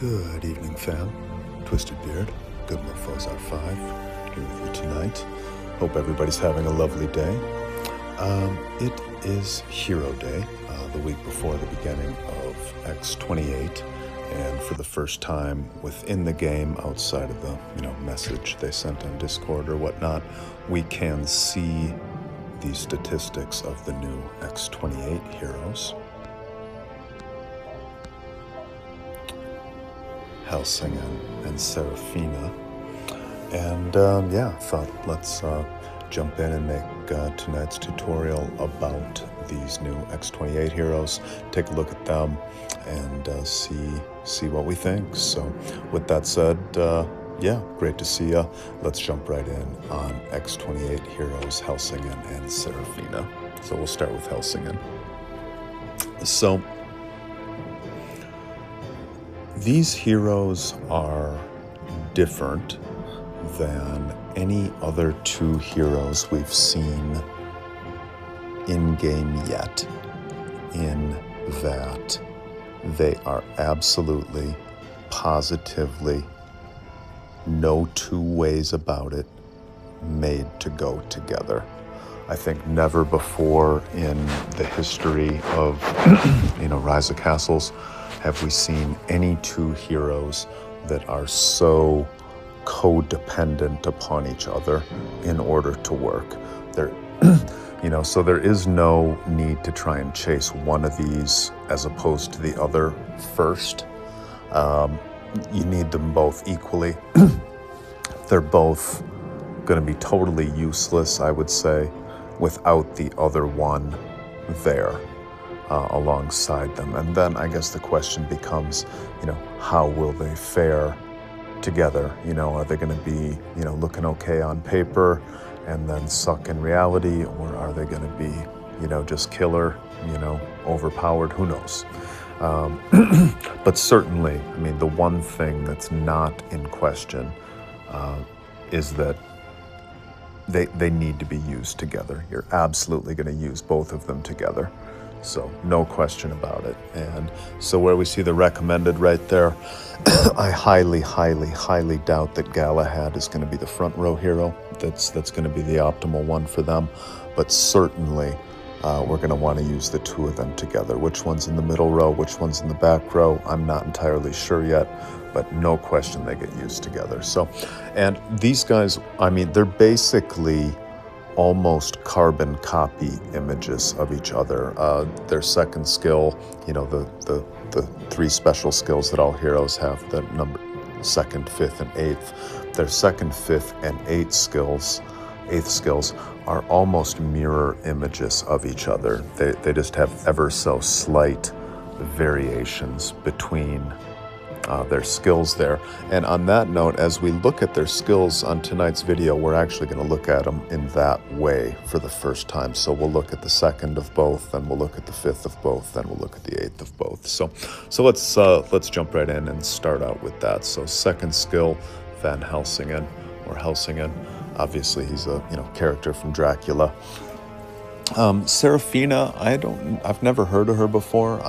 Good evening, fam. Twisted Beard, Good Mofos R5, here with you tonight. Hope everybody's having a lovely day. It is Hero Day, the week before the beginning of X28, and for the first time within the game, outside of the message they sent on Discord or whatnot, we can see the statistics of the new X28 Heroes. Helsingen and Seraphina, and thought let's jump in and make tonight's tutorial about these new X28 Heroes, take a look at them, and see what we think. So with that said, great to see ya. Let's jump right in on X28 Heroes, Helsingen and Seraphina. So we'll start with Helsingen. So these heroes are different than any other two heroes we've seen in-game yet, in that they are absolutely, positively, no two ways about it, made to go together. I think never before in the history of Rise of Castles have we seen any two heroes that are so codependent upon each other in order to work. So there is no need to try and chase one of these as opposed to the other first. You need them both equally. They're both going to be totally useless, I would say, without the other one there alongside them. And then I guess the question becomes, how will they fare together? Are they going to be, looking okay on paper and then suck in reality, or are they going to be, just killer, overpowered? Who knows? But certainly, the one thing that's not in question is that they need to be used together. You're absolutely going to use both of them together. So no question about it. And so where we see the recommended right there, I highly, highly, highly doubt that Galahad is going to be the front row hero. That's going to be the optimal one for them. But certainly we're going to want to use the two of them together. Which one's in the middle row, which one's in the back row, I'm not entirely sure yet, but no question they get used together. So, and these guys, they're basically almost carbon copy images of each other. Their second skill, the three special skills that all heroes have, the number second, fifth, and eighth. Their second, fifth, and eighth skills are almost mirror images of each other. They just have ever so slight variations between their skills there. And on that note, as we look at their skills on tonight's video, we're actually going to look at them in that way for the first time. So we'll look at the second of both, then we'll look at the fifth of both, then we'll look at the eighth of both. So let's jump right in and start out with that. So second skill, Van Helsingen, or Helsingen. Obviously he's a character from Dracula. Seraphina, I've never heard of her before.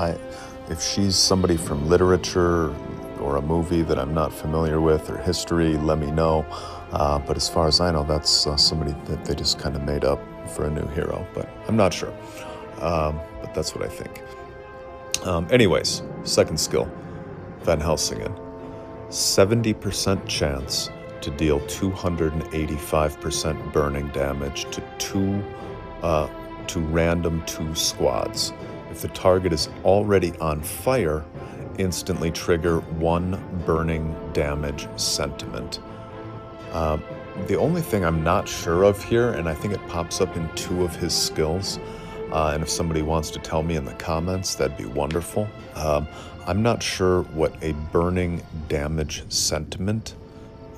If she's somebody from literature or a movie that I'm not familiar with, or history, let me know. But as far as I know, that's somebody that they just kind of made up for a new hero, but I'm not sure. But that's what I think. Anyways, second skill, Van Helsingen. 70% chance to deal 285% burning damage to random two squads. If the target is already on fire, instantly trigger 1 burning damage sentiment. The only thing I'm not sure of here, and I think it pops up in 2 of his skills, and if somebody wants to tell me in the comments, that'd be wonderful. I'm not sure what a burning damage sentiment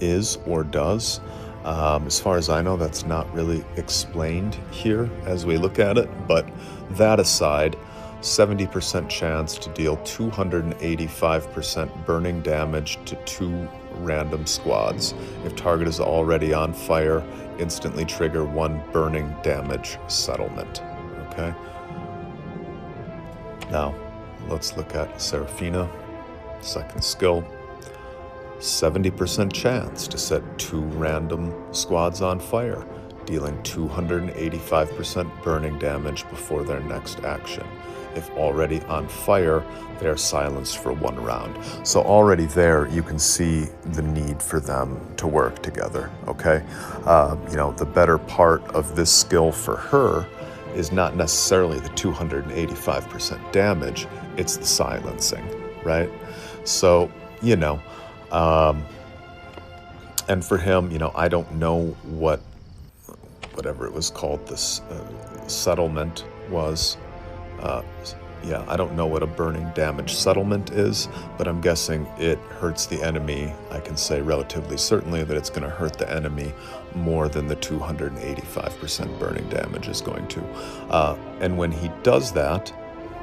is or does. As far as I know, that's not really explained here as we look at it, but that aside, 70% chance to deal 285% burning damage to 2 random squads. If target is already on fire, instantly trigger 1 burning damage settlement. Okay? Now, let's look at Seraphina, second skill. 70% chance to set 2 random squads on fire, dealing 285% burning damage before their next action. If already on fire, they are silenced for 1 round. So already there, you can see the need for them to work together, okay? The better part of this skill for her is not necessarily the 285% damage, it's the silencing, right? So, and for him, I don't know whatever it was called, this settlement was. I don't know what a burning damage settlement is, but I'm guessing it hurts the enemy. I can say relatively certainly that it's going to hurt the enemy more than the 285% burning damage is going to. And when he does that,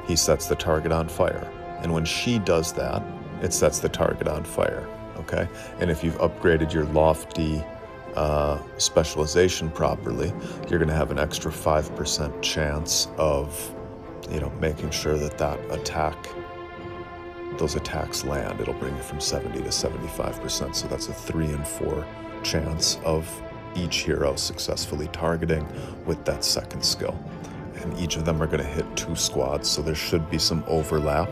he sets the target on fire. And when she does that, it sets the target on fire, okay? And if you've upgraded your lofty specialization properly, you're going to have an extra 5% chance of making sure that those attacks land. It'll bring you from 70 to 75%. So that's a 3 and 4 chance of each hero successfully targeting with that second skill. And each of them are going to hit 2 squads. So there should be some overlap,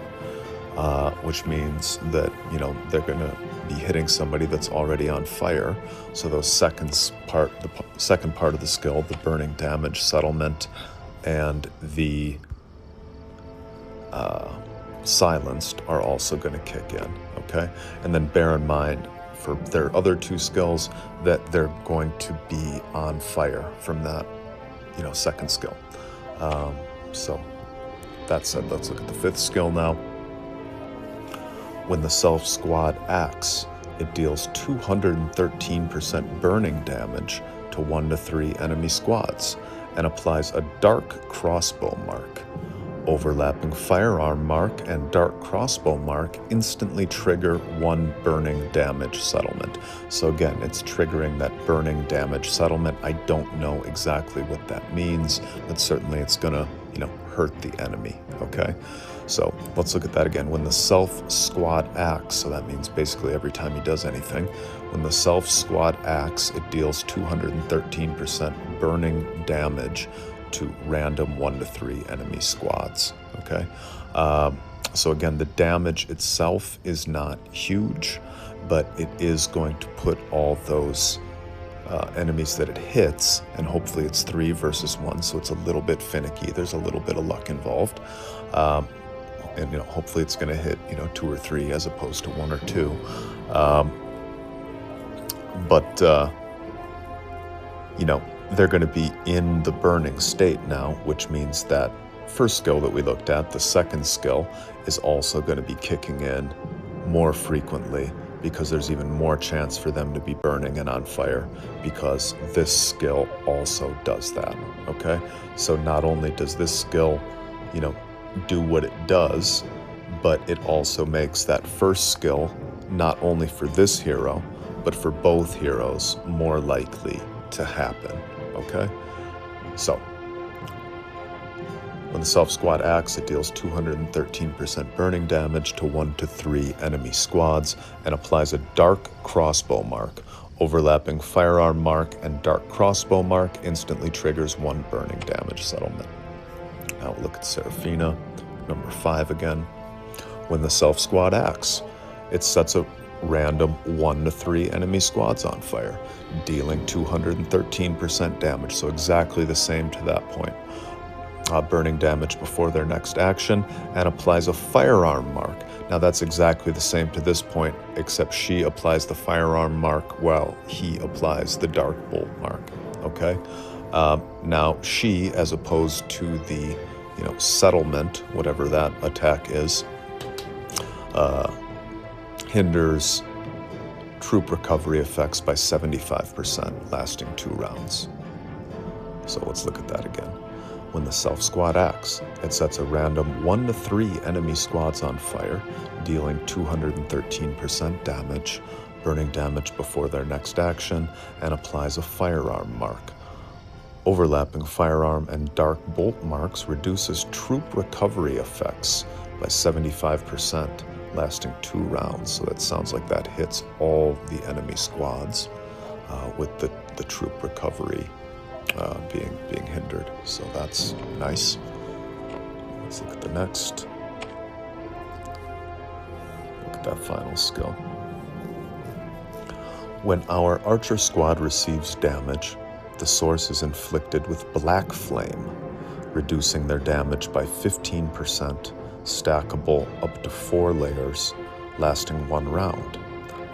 which means that, they're going to be hitting somebody that's already on fire. So the second part of the skill, the burning damage settlement and the silenced, are also going to kick in, okay? And then bear in mind for their other 2 skills that they're going to be on fire from that, second skill. So that said, let's look at the 5th skill now. When the self-squad acts, it deals 213% burning damage to 1 to 3 enemy squads and applies a dark crossbow mark. Overlapping firearm mark and dark crossbow mark instantly trigger 1 burning damage settlement. So again, it's triggering that burning damage settlement. I don't know exactly what that means, but certainly it's gonna, hurt the enemy, okay? So let's look at that again. When the self-squad acts, so that means basically every time he does anything, when the self-squad acts, it deals 213% burning damage to random 1 to 3 enemy squads, okay? So again, the damage itself is not huge, but it is going to put all those enemies that it hits, and hopefully it's 3 versus 1, so it's a little bit finicky. There's a little bit of luck involved. And hopefully it's going to hit 2 or 3 as opposed to 1 or 2. They're going to be in the burning state now, which means that first skill that we looked at, the second skill, is also going to be kicking in more frequently, because there's even more chance for them to be burning and on fire, because this skill also does that, okay? So not only does this skill, do what it does, but it also makes that first skill, not only for this hero, but for both heroes, more likely to happen, okay? So, when the self-squad acts, it deals 213% burning damage to 1 to 3 enemy squads and applies a dark crossbow mark. Overlapping firearm mark and dark crossbow mark instantly triggers 1 burning damage settlement. Now we'll look at Seraphina, number 5 again. When the self-squad acts, it sets a random 1 to 3 enemy squads on fire, dealing 213% damage, so exactly the same to that point. Burning damage before their next action, and applies a firearm mark. Now that's exactly the same to this point, except she applies the firearm mark while he applies the dark bolt mark, okay? Now she, as opposed to the settlement, whatever that attack is, hinders troop recovery effects by 75%, lasting 2 rounds. So let's look at that again. When the self-squad acts, it sets a random 1 to 3 enemy squads on fire, dealing 213% damage, burning damage before their next action, and applies a firearm mark. Overlapping firearm and dark bolt marks reduces troop recovery effects by 75%, lasting 2 rounds. So that sounds like that hits all the enemy squads, with the troop recovery being hindered. So that's nice. Let's look at the next. Look at that final skill. When our archer squad receives damage, the source is inflicted with black flame, reducing their damage by 15%, stackable up to 4 layers, lasting 1 round.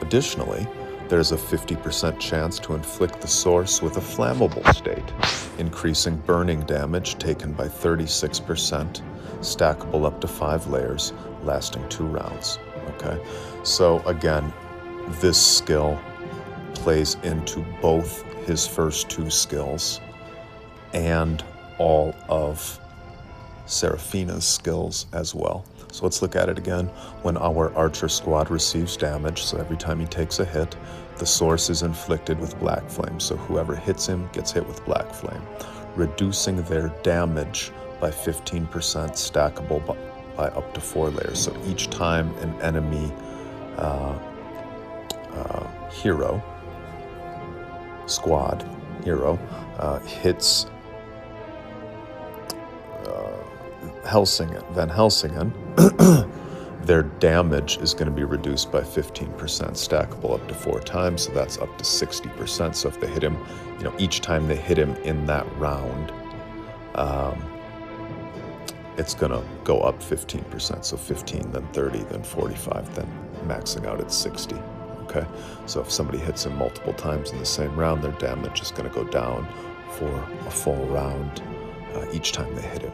Additionally, there is a 50% chance to inflict the source with a flammable state, increasing burning damage taken by 36%, stackable up to 5 layers, lasting 2 rounds. Okay, so again, this skill plays into both his first 2 skills and all of Seraphina's skills as well. So let's look at it again. When our archer squad receives damage, so every time he takes a hit, the source is inflicted with black flame. So whoever hits him gets hit with black flame, reducing their damage by 15%, stackable by up to 4 layers. So each time an enemy hero hits Helsingen, their damage is going to be reduced by 15%, stackable up to 4 times, so that's up to 60%. So if they hit him, each time they hit him in that round, it's going to go up 15%. So 15, then 30, then 45, then maxing out at 60. Okay, so if somebody hits him multiple times in the same round, their damage is going to go down for a full round each time they hit him.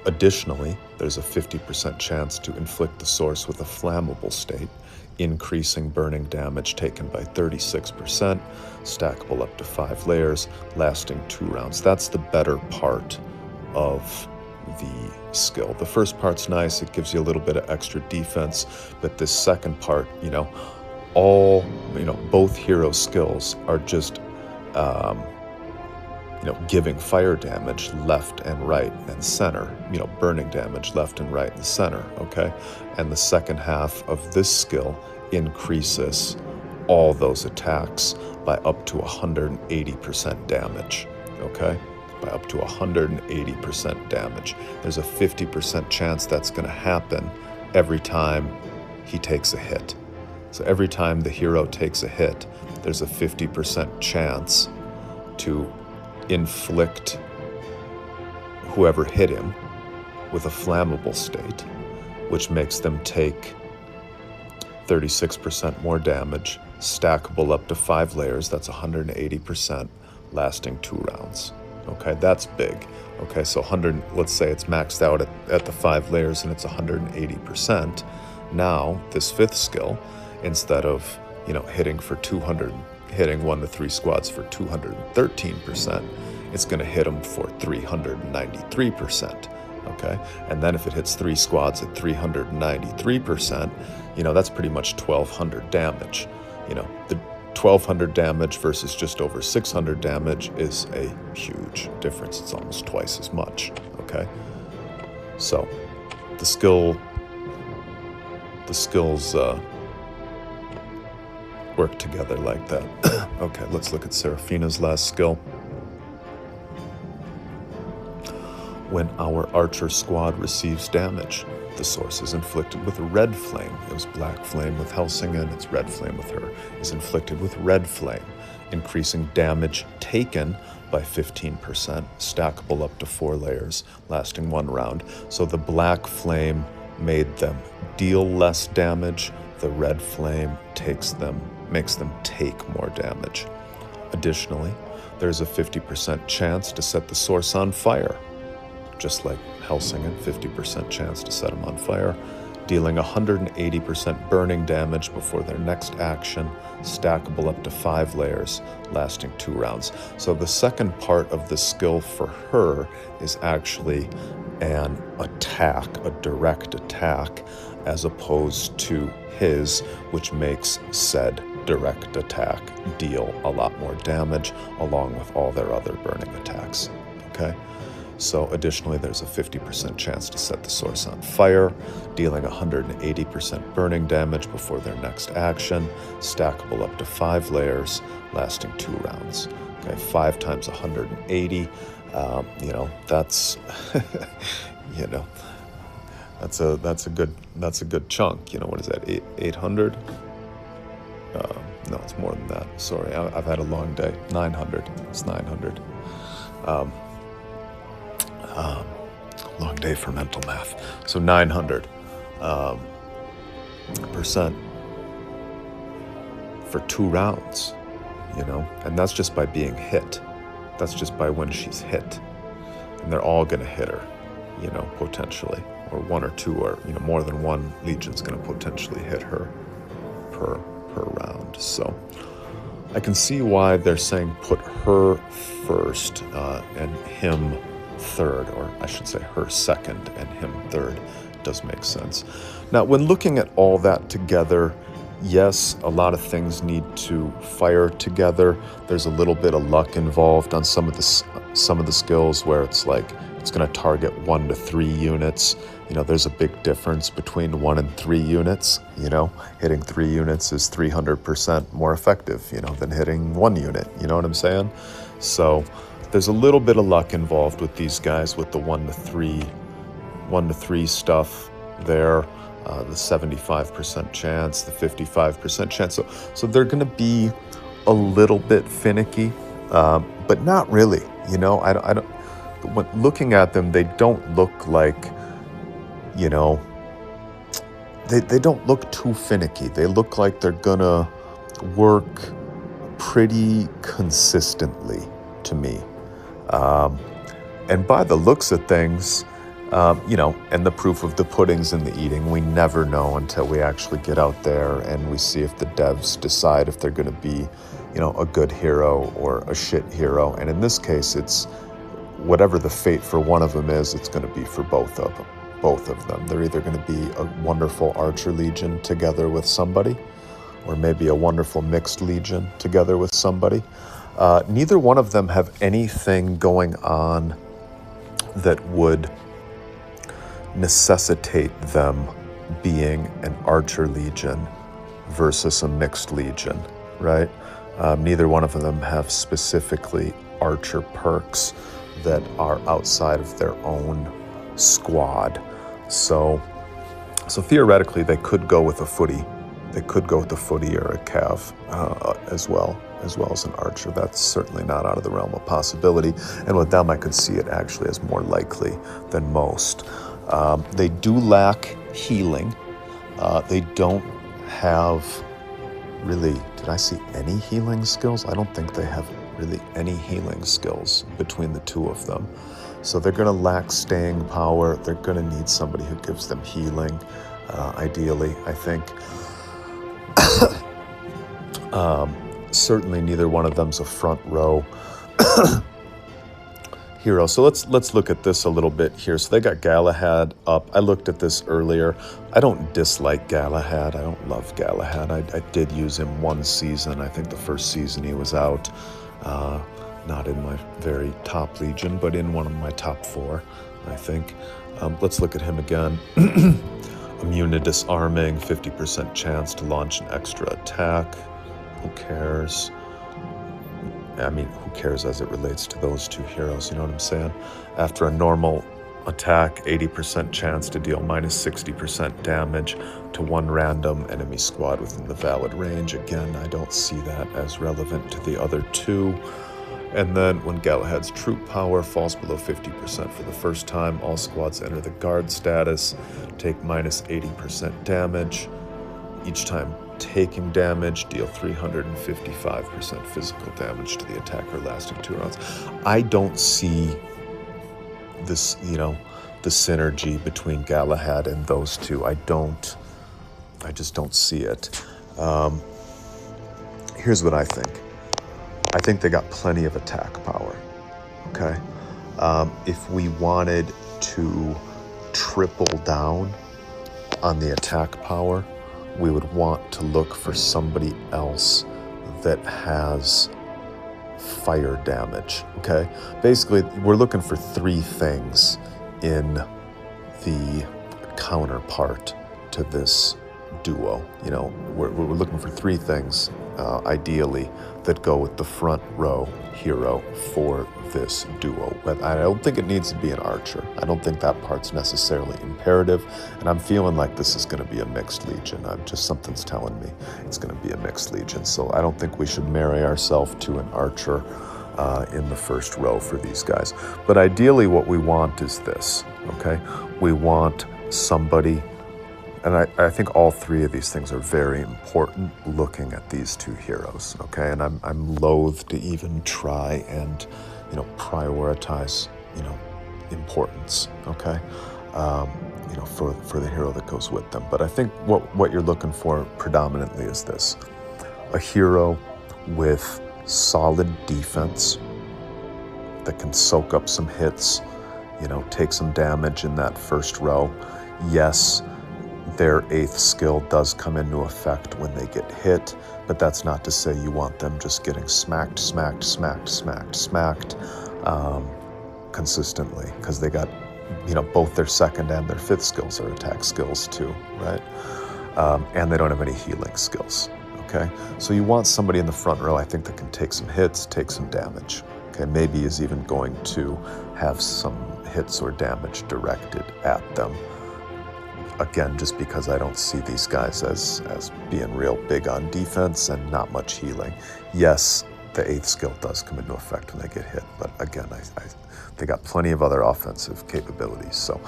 Additionally, there's a 50% chance to inflict the source with a flammable state, increasing burning damage taken by 36%, stackable up to 5 layers, lasting 2 rounds. That's the better part of the skill. The first part's nice, it gives you a little bit of extra defense, but this second part, both hero skills are just giving fire damage left and right and center, burning damage left and right and center, okay? And the second half of this skill increases all those attacks by up to 180% damage, okay? By up to 180% damage. There's a 50% chance that's going to happen every time he takes a hit. So every time the hero takes a hit, there's a 50% chance to inflict whoever hit him with a flammable state, which makes them take 36% more damage, stackable up to 5 layers, that's 180%, lasting 2 rounds. Okay, that's big. Okay, so let's say it's maxed out at the 5 layers and it's 180%. Now, this 5th skill, instead of, hitting 1 to 3 squads for 213%, it's going to hit them for 393%, okay? And then if it hits 3 squads at 393%, that's pretty much 1,200 damage. The 1,200 damage versus just over 600 damage is a huge difference. It's almost twice as much, okay? So the skills work together like that. Okay, let's look at Seraphina's last skill. When our archer squad receives damage, the source is inflicted with red flame. It was black flame with Helsingen, it's red flame with her. Is inflicted with red flame, increasing damage taken by 15%, stackable up to 4 layers, lasting 1 round. So the black flame made them deal less damage. The red flame makes them take more damage. Additionally, there's a 50% chance to set the source on fire. Just like Helsingen, 50% chance to set him on fire, dealing 180% burning damage before their next action, stackable up to 5 layers, lasting 2 rounds. So the second part of the skill for her is actually an attack, a direct attack, as opposed to his, which makes said direct attack deal a lot more damage along with all their other burning attacks, okay? So additionally, there's a 50% chance to set the source on fire, dealing 180% burning damage before their next action, stackable up to 5 layers, lasting 2 rounds. Okay, 5 times 180, that's, that's a good chunk. What is that? 800? No, it's more than that. Sorry, I've had a long day. 900. It's 900. Long day for mental math. So 900 percent for 2 rounds, and that's just by being hit. That's just by when she's hit, and they're all going to hit her, potentially, or 1 or 2, or more than 1 legion's going to potentially hit her per round. So I can see why they're saying put her first and him third, or I should say her second and him third. Does make sense. Now, when looking at all that together, yes, a lot of things need to fire together. There's a little bit of luck involved on some of the skills where it's like it's going to target 1 to 3 units. There's a big difference between 1 and 3 units. Hitting 3 units is 300% more effective, than hitting 1 unit. You know what I'm saying? So there's a little bit of luck involved with these guys with the 1 to 3 stuff there, the 75% chance, the 55% chance. So they're going to be a little bit finicky, but not really. I don't. When looking at them, they don't look like, they don't look too finicky. They look like they're gonna work pretty consistently to me. And by the looks of things, and the proof of the pudding's in the eating, we never know until we actually get out there and we see if the devs decide if they're going to be, a good hero or a shit hero. And in this case, it's whatever the fate for one of them is, it's going to be for both of them. They're either going to be a wonderful archer legion together with somebody, or maybe a wonderful mixed legion together with somebody. Neither one of them have anything going on that would necessitate them being an archer legion versus a mixed legion, right? Neither one of them have specifically archer perks that are outside of their own squad. So theoretically, they could go with a footy. They could go with a footy or a cav as well as an archer. That's certainly not out of the realm of possibility. And with them, I could see it actually as more likely than most. They do lack healing. They don't have really, did I see any healing skills? I don't think they have really any healing skills between the two of them. So they're going to lack staying power. They're going to need somebody who gives them healing, ideally, I think. Certainly neither one of them's a front row hero. So let's look at this a little bit here. So they got Galahad up. I looked at this earlier. I don't dislike Galahad. I don't love Galahad. I did use him 1 season. I think the first season he was out. Not in my very top legion, but in one of my top 4, I think. Let's look at him again. Immune to disarming, 50% chance to launch an extra attack. Who cares? I mean, who cares as it relates to those 2 heroes, you know what I'm saying? After a normal attack, 80% chance to deal minus 60% damage to 1 random enemy squad within the valid range. Again, I don't see that as relevant to the other 2. And then when Galahad's troop power falls below 50% for the first time, all squads enter the guard status, take minus 80% damage. Each time taking damage, deal 355% physical damage to the attacker lasting 2 rounds. I don't see this, the synergy between Galahad and those 2. I just don't see it. Here's what I think. I think they got plenty of attack power, okay? If we wanted to triple down on the attack power, we would want to look for somebody else that has fire damage, okay? Basically, we're looking for three things in the counterpart to this duo. You know, we're looking for three things, ideally, that go with the front row hero for this duo. But I don't think it needs to be an archer. I don't think that part's necessarily imperative, and I'm feeling like this is going to be a mixed legion. Something's telling me it's going to be a mixed legion, so I don't think we should marry ourselves to an archer in the first row for these guys. But ideally what we want is this, okay? We want somebody, and I think all three of these things are very important looking at these two heroes, okay? And I'm loath to even try and, you know, prioritize, you know, importance, okay? You know, for the hero that goes with them. But I think what you're looking for predominantly is this: a hero with solid defense that can soak up some hits, you know, take some damage in that first row. Yes, their 8th skill does come into effect when they get hit, but that's not to say you want them just getting smacked consistently, because they got, you know, both their 2nd and their 5th skills are attack skills too, right? And they don't have any healing skills, okay? So you want somebody in the front row, I think, that can take some hits, take some damage, okay? Maybe is even going to have some hits or damage directed at them. Again, just because I don't see these guys as being real big on defense and not much healing. Yes, the 8th skill does come into effect when they get hit, but again, they got plenty of other offensive capabilities. So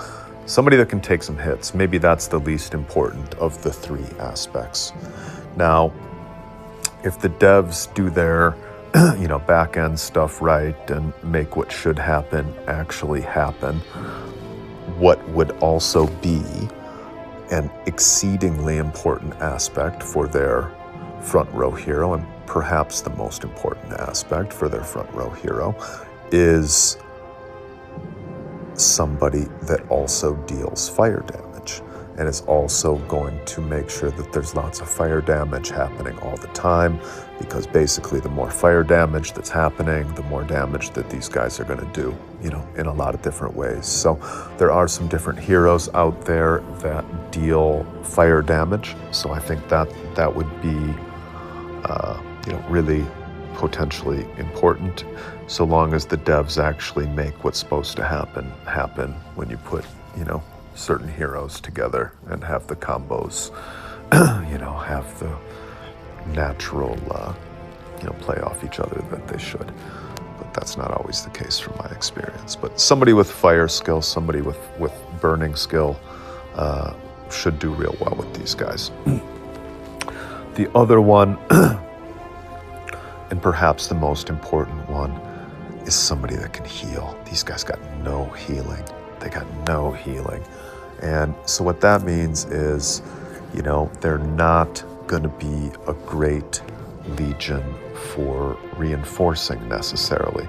somebody that can take some hits, maybe that's the least important of the three aspects. Now, if the devs do their you know, back-end stuff right and make what should happen actually happen, what would also be an exceedingly important aspect for their front row hero, and perhaps the most important aspect for their front row hero, is somebody that also deals fire damage and is also going to make sure that there's lots of fire damage happening all the time, because basically the more fire damage that's happening, the more damage that these guys are going to do, you know, in a lot of different ways. So there are some different heroes out there that deal fire damage, so I think that would be you know, really potentially important, so long as the devs actually make what's supposed to happen when you put, you know, certain heroes together and have the combos, you know, have the natural, you know, play off each other that they should. But that's not always the case from my experience. But somebody with fire skill, somebody with burning skill should do real well with these guys. The other one, and perhaps the most important one, is somebody that can heal. These guys got no healing. They got no healing. And so what that means is, you know, they're not going to be a great legion for reinforcing necessarily.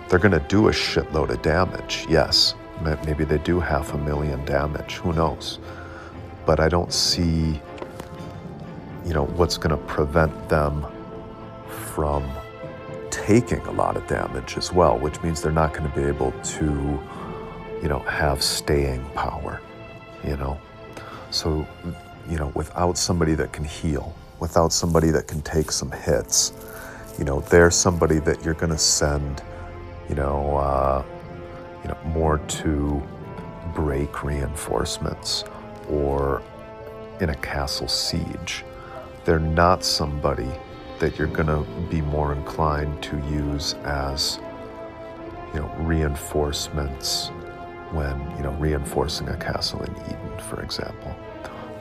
They're going to do a shitload of damage, yes. Maybe they do 500,000 damage, who knows? But I don't see, you know, what's going to prevent them from taking a lot of damage as well, which means they're not going to be able to, you know, have staying power, you know? So, you know, without somebody that can heal, without somebody that can take some hits, you know, they're somebody that you're going to send, you know, more to break reinforcements or in a castle siege. They're not somebody that you're going to be more inclined to use as, you know, reinforcements when, you know, reinforcing a castle in Eden, for example,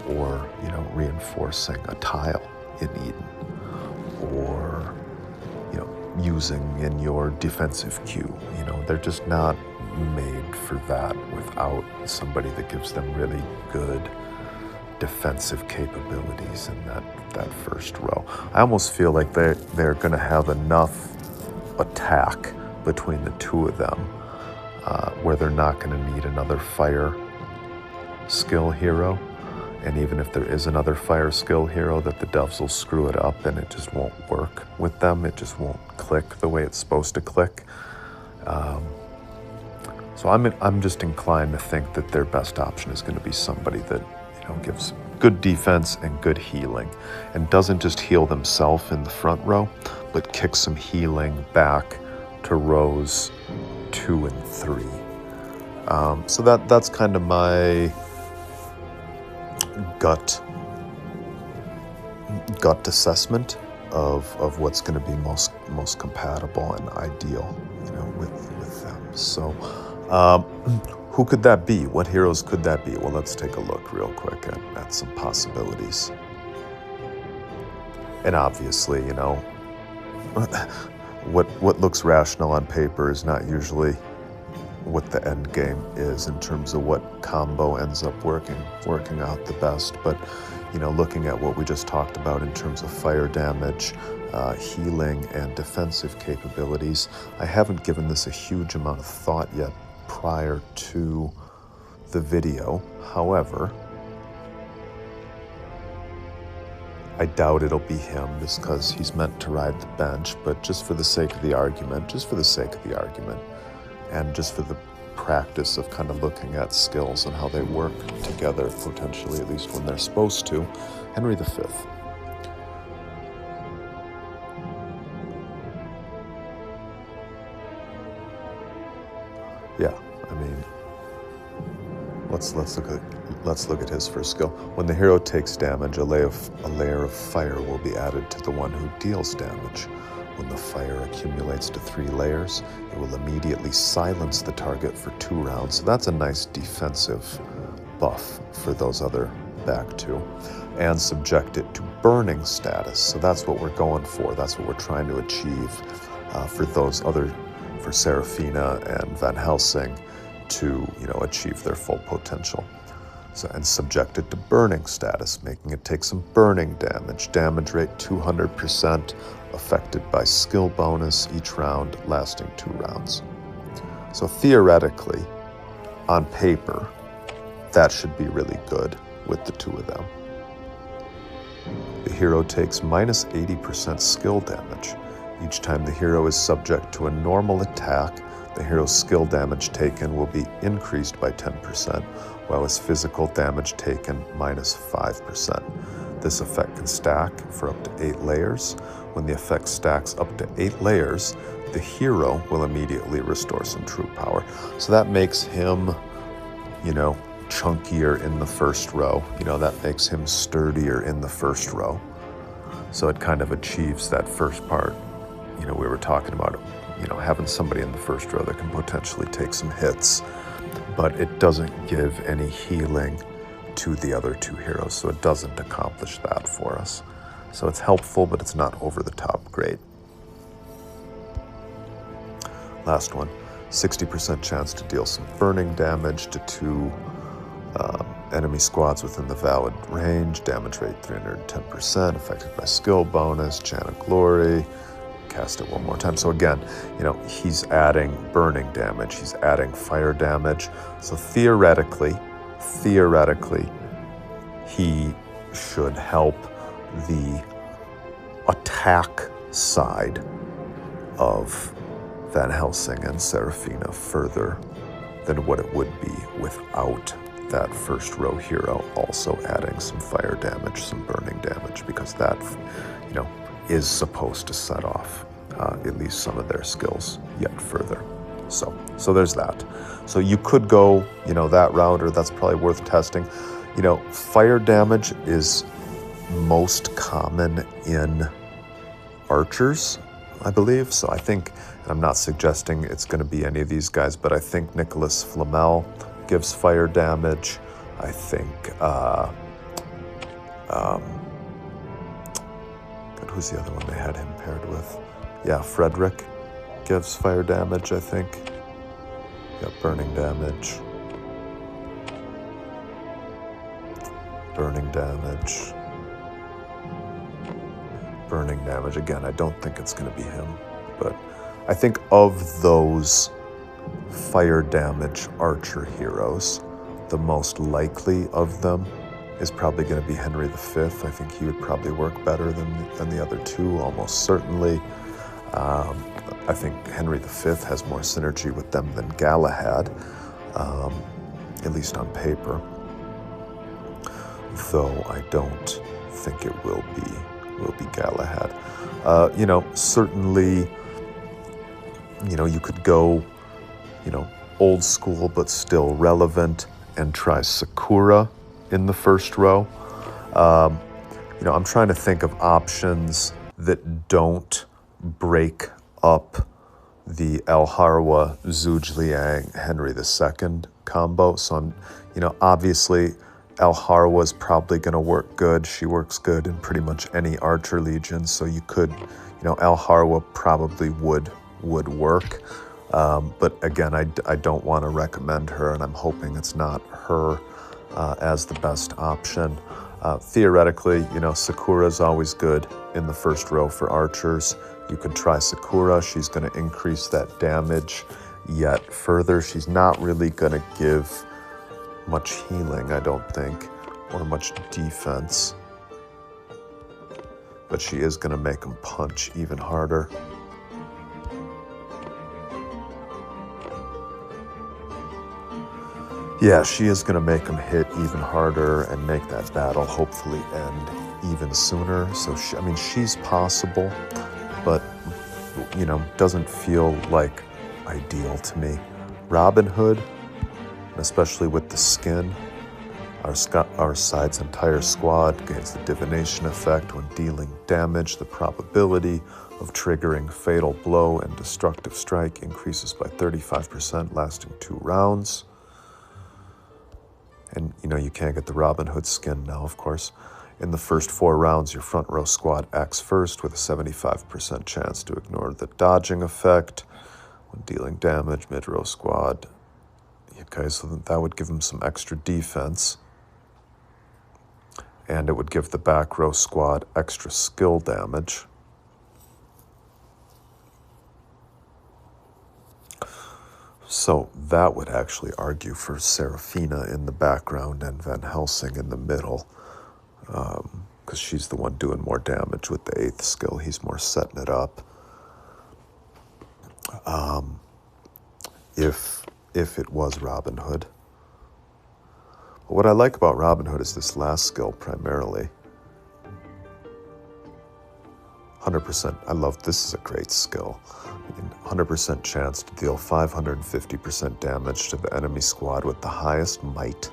or, you know, reinforcing a tile in Eden, or, you know, using in your defensive queue. You know, they're just not made for that without somebody that gives them really good defensive capabilities in that first row. I almost feel like they're going to have enough attack between the two of them where they're not going to need another fire skill hero, And even if there is another fire skill hero, that the devs will screw it up and it just won't work with them. It just won't click the way it's supposed to click. So I'm just inclined to think that their best option is going to be somebody that, you know, gives good defense and good healing, and doesn't just heal themselves in the front row, but kicks some healing back to rows 2 and 3. So that's kind of my gut assessment of what's going to be most compatible and ideal, you know, with them. So who could that be? What heroes could that be? Well, let's take a look real quick at some possibilities. And obviously, you know, what looks rational on paper is not usually what the end game is in terms of what combo ends up working out the best. But, you know, looking at what we just talked about in terms of fire damage, healing, and defensive capabilities, I haven't given this a huge amount of thought yet prior to the video. However, I doubt it'll be him just because he's meant to ride the bench, but just for the sake of the argument, and just for the practice of kind of looking at skills and how they work together, potentially, at least when they're supposed to, Henry V. Yeah, I mean, let's look at his first skill. When the hero takes damage, a layer of fire will be added to the one who deals damage. When the fire accumulates to 3 layers, it will immediately silence the target for 2 rounds. So that's a nice defensive buff for those other back 2. And subject it to burning status. So that's what we're going for. That's what we're trying to achieve for Seraphina and Van Helsing to, you know, achieve their full potential. So, and subject it to burning status, making it take some burning damage. Damage rate 200%, affected by skill bonus each round, lasting 2 rounds. So theoretically, on paper, that should be really good with the 2 of them. The hero takes minus 80% skill damage. Each time the hero is subject to a normal attack, the hero's skill damage taken will be increased by 10%, while his physical damage taken minus 5%. This effect can stack for up to 8 layers. When the effect stacks up to 8 layers, the hero will immediately restore some true power. So that makes him, you know, chunkier in the first row. You know, that makes him sturdier in the first row. So it kind of achieves that first part. You know, we were talking about, you know, having somebody in the first row that can potentially take some hits, but it doesn't give any healing to the other 2 heroes, so it doesn't accomplish that for us. So it's helpful, but it's not over the top great. Last one, 60% chance to deal some burning damage to 2 enemy squads within the valid range. Damage rate 310%, affected by skill bonus, Chant of Glory. Cast it one more time. So again, you know, he's adding burning damage, he's adding fire damage. So theoretically, he should help the attack side of Van Helsing and Seraphina further than what it would be without that first row hero also adding some fire damage, some burning damage, because that, you know, is supposed to set off at least some of their skills yet further. So there's that. So you could go, you know, that route, or that's probably worth testing. You know, fire damage is most common in archers, I believe. So I think, and I'm not suggesting it's going to be any of these guys, but I think Nicholas Flamel gives fire damage. I think, who's the other one they had him paired with? Yeah, Frederick gives fire damage, I think. Got burning damage. Burning damage. Burning damage. Again, I don't think it's going to be him, but I think of those fire damage archer heroes, the most likely of them is probably going to be Henry V. I think he would probably work better than the other two, almost certainly. I think Henry V has more synergy with them than Galahad, at least on paper. Though I don't think it will be Galahad. Certainly, you could go, old school but still relevant and try Sakura in the first row. I'm trying to think of options that don't break up the El Harwa, Zhuge Liang, Henry II combo. So I'm, obviously El Harwa is probably going to work good. She works good in pretty much any archer legion. So you could, El Harwa probably would work. But again, I don't want to recommend her, and I'm hoping it's not her as the best option. Theoretically, Sakura is always good in the first row for archers. You could try Sakura. She's going to increase that damage yet further. She's not really going to give much healing, I don't think, or much defense. But she is going to make them punch even harder. Yeah, she is going to make them hit even harder and make that battle hopefully end even sooner. So, she's possible, but, doesn't feel like ideal to me. Robin Hood, especially with the skin, our side's entire squad gains the divination effect when dealing damage. The probability of triggering fatal blow and destructive strike increases by 35%, lasting 2 rounds. And, you can't get the Robin Hood skin now, of course. In the first 4 rounds, your front row squad acts first with a 75% chance to ignore the dodging effect. When dealing damage, mid-row squad. Okay, so that would give them some extra defense. And it would give the back row squad extra skill damage. So that would actually argue for Seraphina in the background and Van Helsing in the middle, because she's the one doing more damage with the 8th skill. He's more setting it up. If it was Robin Hood. But what I like about Robin Hood is this last skill primarily. 100%. I love this. Is a great skill. 100% chance to deal 550% damage to the enemy squad with the highest might,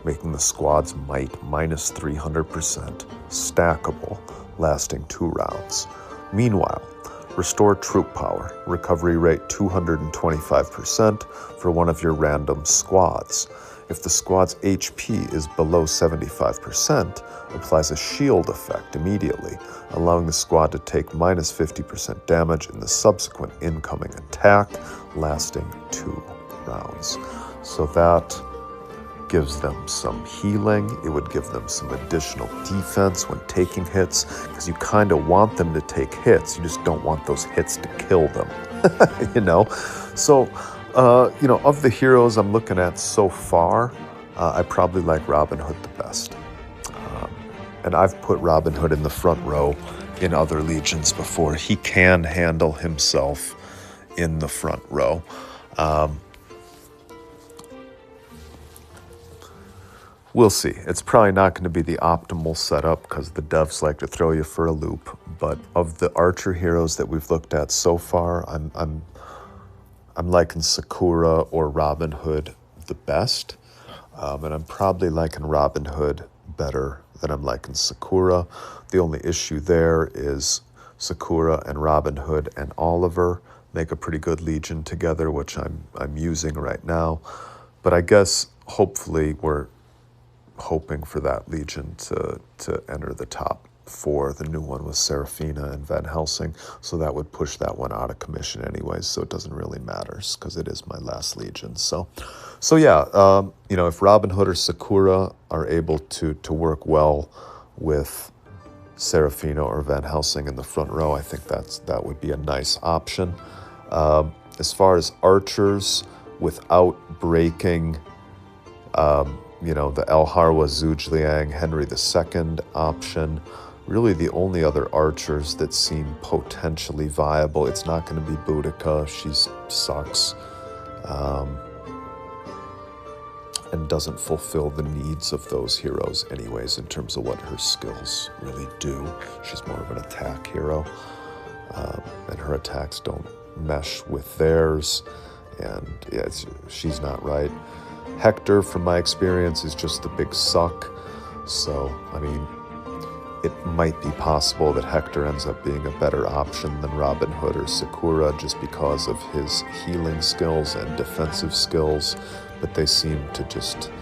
making the squad's might minus 300%, stackable, lasting 2 rounds. Meanwhile, restore troop power, recovery rate 225% for one of your random squads. If the squad's HP is below 75%, applies a shield effect immediately, allowing the squad to take minus 50% damage in the subsequent incoming attack, lasting 2 rounds. So that gives them some healing. It would give them some additional defense when taking hits, because you kind of want them to take hits. You just don't want those hits to kill them, So, of the heroes I'm looking at so far, I probably like Robin Hood the best. And I've put Robin Hood in the front row in other legions before. He can handle himself in the front row. We'll see. It's probably not going to be the optimal setup because the devs like to throw you for a loop. But of the archer heroes that we've looked at so far, I'm liking Sakura or Robin Hood the best. And I'm probably liking Robin Hood better than I'm liking Sakura. The only issue there is Sakura and Robin Hood and Oliver make a pretty good legion together, which I'm using right now. But I guess hopefully we're hoping for that legion to enter the top 4. The new one was Seraphina and Van Helsing, so that would push that one out of commission anyways, so it doesn't really matter because it is my last legion. So yeah, if Robin Hood or Sakura are able to work well with Seraphina or Van Helsing in the front row, I think that would be a nice option. As far as archers, without breaking you know, the El Harwa Zhujiang Henry II option. Really the only other archers that seem potentially viable. It's not going to be Boudica. She sucks. And doesn't fulfill the needs of those heroes anyways in terms of what her skills really do. She's more of an attack hero, and her attacks don't mesh with theirs, and yeah, she's not right. Hector, from my experience, is just the big suck. So, I mean, it might be possible that Hector ends up being a better option than Robin Hood or Sakura just because of his healing skills and defensive skills, but they seem to just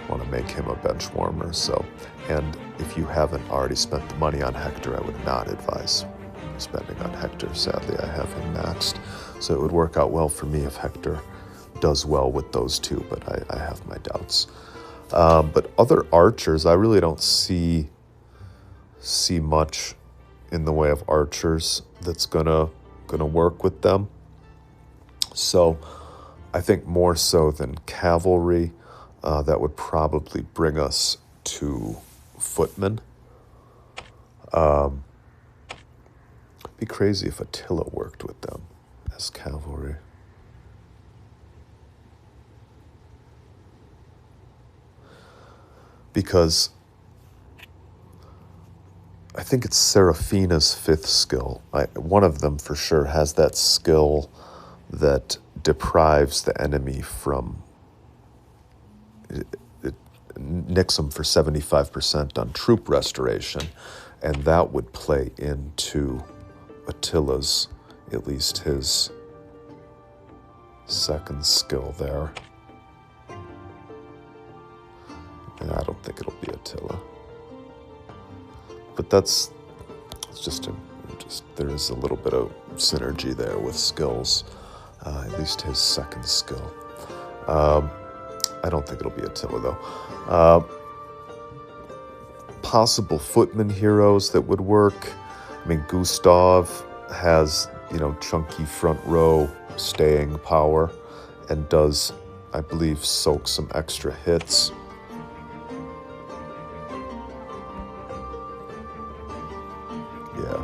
want to make him a bench warmer. So, and if you haven't already spent the money on Hector, I would not advise spending on Hector. Sadly, I have him maxed, so it would work out well for me if Hector does well with those two, but I have my doubts. But other archers, I really don't see much in the way of archers that's gonna work with them. So I think more so than cavalry, that would probably bring us to footmen. Be crazy if Attila worked with them as cavalry. Because I think it's Seraphina's fifth skill. One of them for sure has that skill that deprives the enemy from, it nicks them for 75% on troop restoration, and that would play into Attila's, at least his second skill there. And I don't think it'll be Attila. But it's just there is a little bit of synergy there with skills, at least his second skill. I don't think it'll be Attila though. Possible footman heroes that would work. I mean, Gustav has, you know, chunky front row staying power and does, I believe, soak some extra hits. Yeah.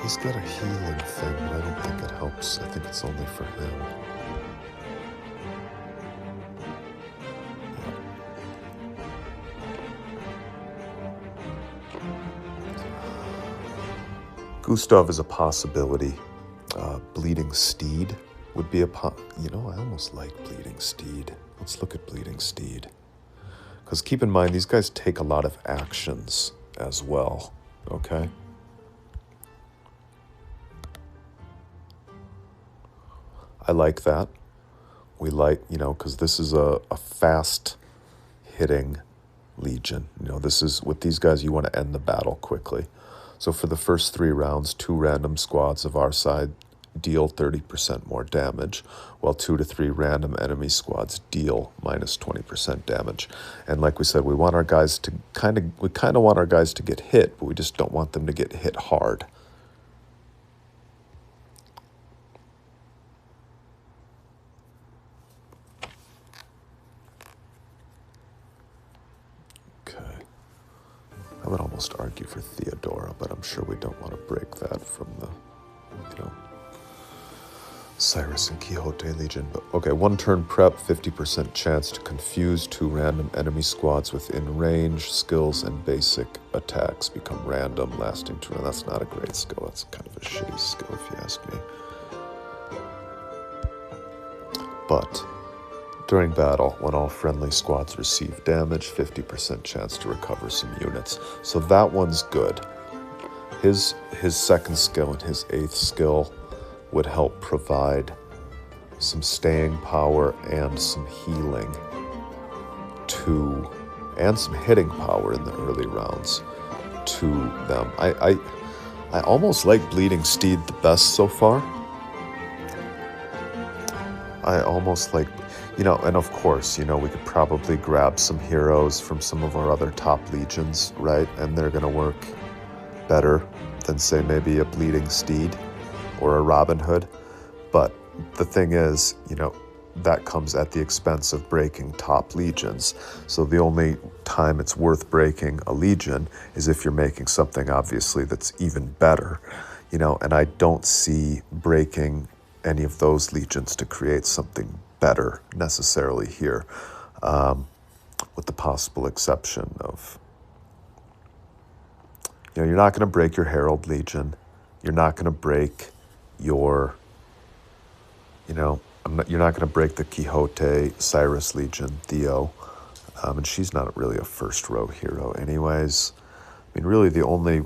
He's got a healing thing, but I don't think it helps. I think it's only for him. Gustav is a possibility. Bleeding Steed would be you know, I almost like Bleeding Steed. Let's look at Bleeding Steed. Because keep in mind, these guys take a lot of actions as well, okay? I like that. We like, you know, because this is a fast-hitting legion. You know, this is, with these guys, you want to end the battle quickly. So for the first 3 rounds, 2 random squads of our side deal 30% more damage, while 2 to 3 random enemy squads deal minus 20% damage. And like we said, we want our guys to kind of want our guys to get hit, but we just don't want them to get hit hard. I would almost argue for Theodora, but I'm sure we don't want to break that from the, you know, Cyrus and Quixote Legion. But okay, 1 turn prep, 50% chance to confuse 2 random enemy squads within range. Skills and basic attacks become random, lasting 2 rounds. That's not a great skill. That's kind of a shitty skill, if you ask me. But during battle, when all friendly squads receive damage, 50% chance to recover some units. So that one's good. His second skill and his 8th skill would help provide some staying power and some healing and some hitting power in the early rounds to them. I almost like Bleeding Steed the best so far. I almost like, you know, and of course, you know, we could probably grab some heroes from some of our other top legions, right? And they're going to work better than, say, maybe a Bleeding Steed or a Robin Hood. But the thing is, that comes at the expense of breaking top legions. So the only time it's worth breaking a legion is if you're making something obviously that's even better, and I don't see breaking any of those legions to create something better necessarily here, with the possible exception of, you're not going to break your Herald Legion. You're not going to break your, you're not going to break the Quixote Cyrus Legion, Theo. And she's not really a first row hero anyways. Really the only,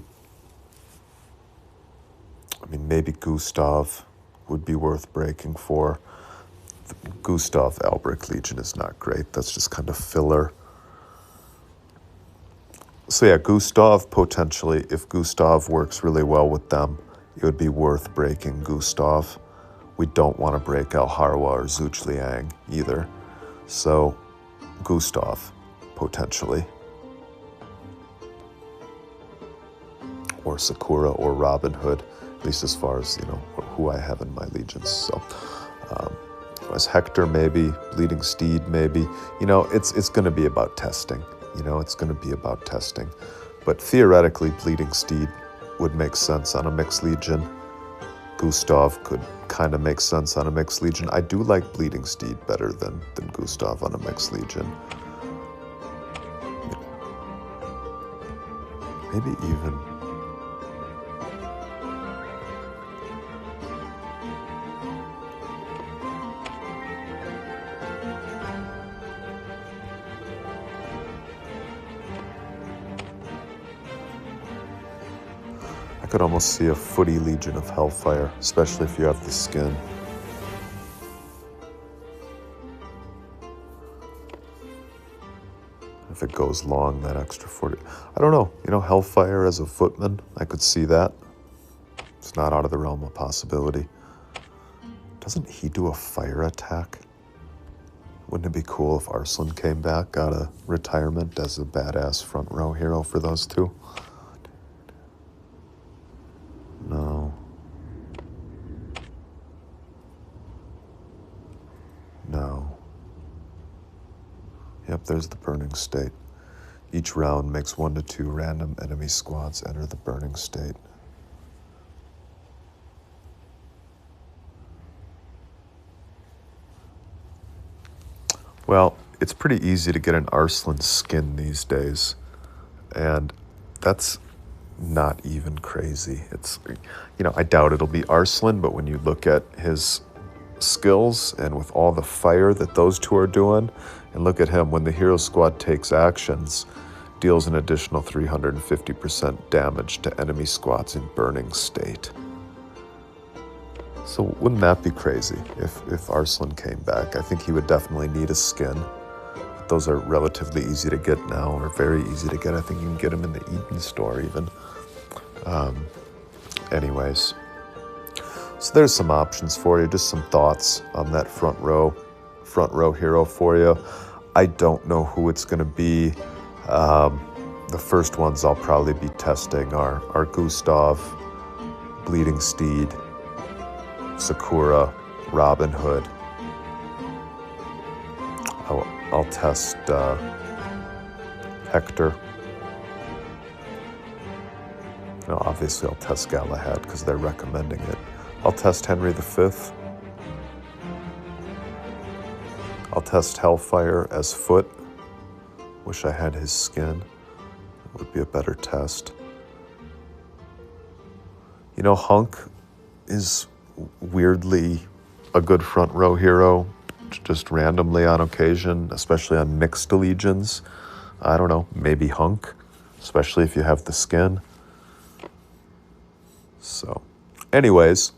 maybe Gustav would be worth breaking for. The Gustav Albrecht Legion is not great. That's just kind of filler. So yeah, Gustav potentially, if Gustav works really well with them, it would be worth breaking Gustav. We don't want to break El Harwa or Zhuge either. So Gustav, potentially. Or Sakura or Robin Hood, at least as far as, who I have in my legions. So as Hector maybe, Bleeding Steed maybe. It's going to be about testing. It's going to be about testing. But theoretically, Bleeding Steed would make sense on a mixed legion. Gustav could kind of make sense on a mixed legion. I do like Bleeding Steed better than Gustav on a mixed legion. Maybe even... I could almost see a footy Legion of Hellfire, especially if you have the skin. If it goes long, that extra 40. I don't know. Hellfire as a footman, I could see that. It's not out of the realm of possibility. Doesn't he do a fire attack? Wouldn't it be cool if Arslan came back, got a retirement as a badass front row hero for those two? No. No. Yep, there's the burning state. Each round makes 1 to 2 random enemy squads enter the burning state. Well, it's pretty easy to get an Arslan skin these days, and that's not even crazy. It's, I doubt it'll be Arslan, but when you look at his skills and with all the fire that those two are doing, and look at him, when the hero squad takes actions, deals an additional 350% damage to enemy squads in burning state. So wouldn't that be crazy if Arslan came back? I think he would definitely need a skin. But those are relatively easy to get now, or very easy to get. I think you can get them in the Eden store even. Anyways, so there's some options for you, just some thoughts on that front row hero for you. I don't know who it's going to be. The first ones I'll probably be testing are Gustav, Bleeding Steed, Sakura, Robin Hood. I'll test Hector. Obviously I'll test Galahad because they're recommending it. I'll test Henry V. I'll test Hellfire as Foot. Wish I had his skin. It would be a better test. Hunk is weirdly a good front row hero, just randomly on occasion, especially on mixed legions. I don't know, maybe Hunk, especially if you have the skin. So, anyways,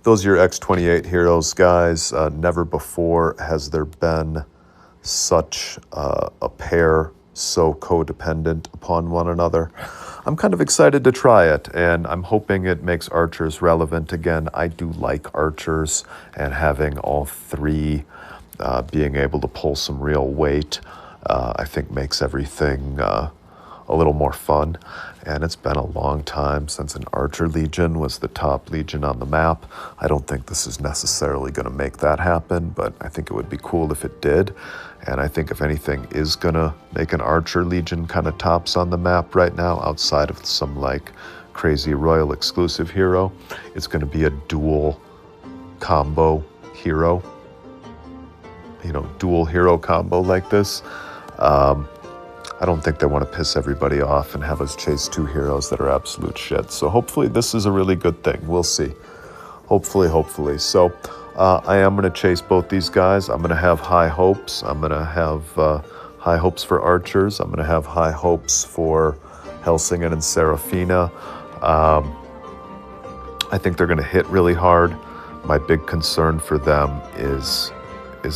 those are your X28 heroes, guys. Never before has there been such a pair so codependent upon one another. I'm kind of excited to try it, and I'm hoping it makes archers relevant again. I do like archers, and having all three being able to pull some real weight, I think makes everything a a little more fun. And it's been a long time since an Archer Legion was the top Legion on the map. I don't think this is necessarily going to make that happen, but I think it would be cool if it did. And I think if anything is going to make an Archer Legion kind of tops on the map right now, outside of some like crazy Royal exclusive hero, it's going to be a dual combo hero. You know, dual hero combo like this. I don't think they want to piss everybody off and have us chase two heroes that are absolute shit. So hopefully this is a really good thing. We'll see. Hopefully. So I am going to chase both these guys. I'm going to have high hopes. I'm going to have high hopes for archers. I'm going to have high hopes for Helsingen and Seraphina. I think they're going to hit really hard. My big concern for them is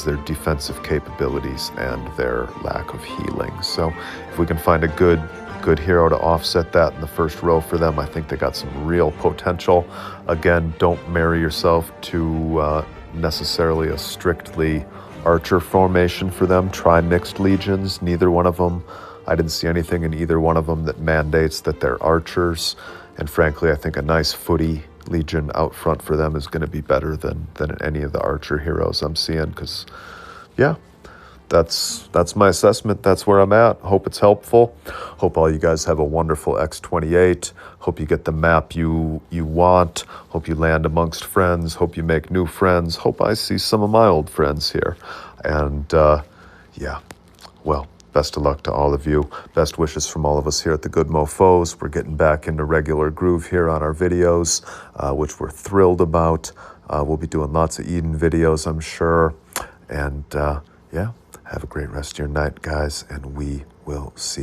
their defensive capabilities and their lack of healing. So if we can find a good hero to offset that in the first row for them, I think they got some real potential. Again, don't marry yourself to necessarily a strictly archer formation for them. Try mixed legions. Neither one of them, I didn't see anything in either one of them that mandates that they're archers. And frankly, I think a nice footy Legion out front for them is going to be better than any of the archer heroes I'm seeing, because yeah, that's my assessment. That's where I'm at. Hope it's helpful. Hope all you guys have a wonderful X28. Hope you get the map you want. Hope you land amongst friends. Hope you make new friends. Hope I see some of my old friends here. And yeah, well, best of luck to all of you. Best wishes from all of us here at the Good Mofos. We're getting back into regular groove here on our videos, which we're thrilled about. We'll be doing lots of Eden videos, I'm sure. And yeah, have a great rest of your night, guys, and we will see you.